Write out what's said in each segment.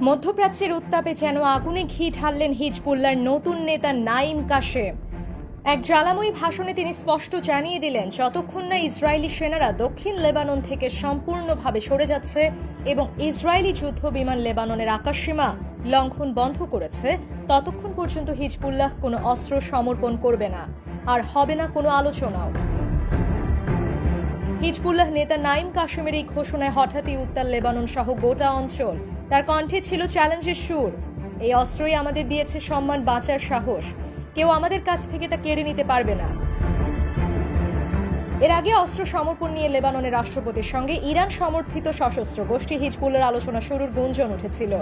মধ্যপ্রাচ্যের উত্তাপে যেন আগুনে ঘি ঢাললেন হিজবুল্লাহর নতুন নেতা নাঈম কাশেম। এক জ্বালাময়ী ভাষণে তিনি স্পষ্ট জানিয়ে দিলেন, যতক্ষণ না ইসরায়েলি সেনারা দক্ষিণ লেবানন থেকে সম্পূর্ণভাবে সরে যাচ্ছে এবং ইসরায়েলি যুদ্ধ বিমান লেবাননের আকাশসীমা লঙ্ঘন বন্ধ করেছে, ততক্ষণ পর্যন্ত হিজবুল্লাহ কোনো অস্ত্র সমর্পণ করবে না, আর হবে না কোনো আলোচনাও। হিজবুল্লাহ নেতা নাঈম কাশেমের এই ঘোষণায় হঠাৎই উত্তাল লেবানন সহ গোটা অঞ্চল। তার কণ্ঠে ছিল চ্যালেঞ্জের সুর। এই অস্ত্রই আমাদের দিয়েছে সম্মান, বাঁচার সাহস। কেউ আমাদের কাছ থেকে তা কেড়ে নিতে পারবে না। এর আগে অস্ত্র সমর্পণ নিয়ে লেবাননের রাষ্ট্রপতির সঙ্গে ইরান সমর্থিত সশস্ত্র গোষ্ঠী হিজবুল্লাহর আলোচনা শুরুর গুঞ্জন উঠেছিল।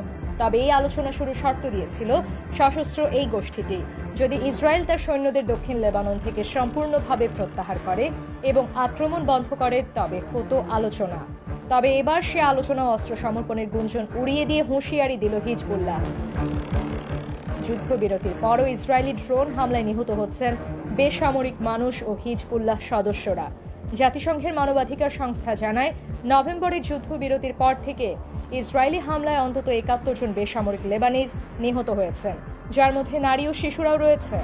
তবে এই আলোচনা শুরুর শর্ত দিয়েছিল সশস্ত্র এই গোষ্ঠীটি যদি ইসরায়েল তার সৈন্যদের দক্ষিণ লেবানন থেকে সম্পূর্ণভাবে প্রত্যাহার করে এবং আক্রমণ বন্ধ করে, তবে হতো আলোচনা। তবে এবার সে আলোচনা অস্ত্র সমর্পণের গুঞ্জন উড়িয়ে দিয়ে হুঁশিয়ারি দিল হিজবুল্লাহ। যুদ্ধবিরতির পরও ইসরায়েলি ড্রোন হামলায় নিহত হচ্ছেন বেসামরিক মানুষ ও হিজবুল্লাহ সদস্যরা। জাতিসংঘের মানবাধিকার সংস্থা জানায়, নভেম্বরের যুদ্ধবিরতির পর থেকে ইসরায়েলি হামলায় অন্তত ৭১ জন বেসামরিক লেবানিজ নিহত হয়েছেন, যার মধ্যে নারী ও শিশুরাও রয়েছে।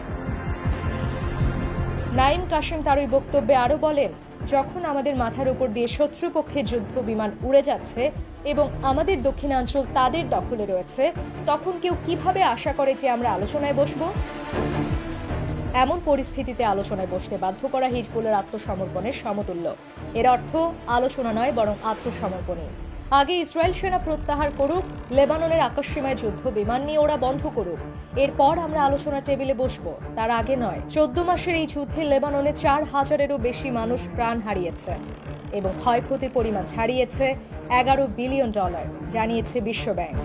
নাঈম কাশেম তার ওই বক্তব্যে আরও বলেন, যখন আমাদের মাথার উপর দিয়ে শত্রুপক্ষের যুদ্ধ বিমান উড়ে যাচ্ছে এবং আমাদের দক্ষিণাঞ্চল তাদের দখলে রয়েছে, তখন কেউ কিভাবে আশা করে যে আমরা আলোচনায় বসব? এমন পরিস্থিতিতে আলোচনায় বসতে বাধ্য করা হিজবুল্লাহর আত্মসমর্পণের সমতুল্য। এর অর্থ আলোচনা নয়, বরং আত্মসমর্পণই। আগে ইসরায়েল সেনা প্রত্যাহার করুক, লেবাননের আকাশসীমায় যুদ্ধ বিমান নিয়ে ওরা বন্ধ করুক, এরপর আমরা আলোচনার টেবিলে বসবো, তার আগে নয়। 14 মাসের এই যুদ্ধে লেবাননে 4,000-এরও বেশি মানুষ প্রাণ হারিয়েছে এবং ক্ষয়ক্ষতির পরিমাণ ছাড়িয়েছে $11 বিলিয়ন, জানিয়েছে বিশ্বব্যাংক।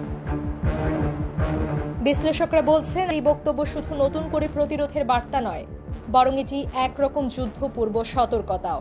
বিশ্লেষকরা বলছেন, এই বক্তব্য শুধু নতুন করে প্রতিরোধের বার্তা নয়, বরং এটি একরকম যুদ্ধপূর্ব সতর্কতাও।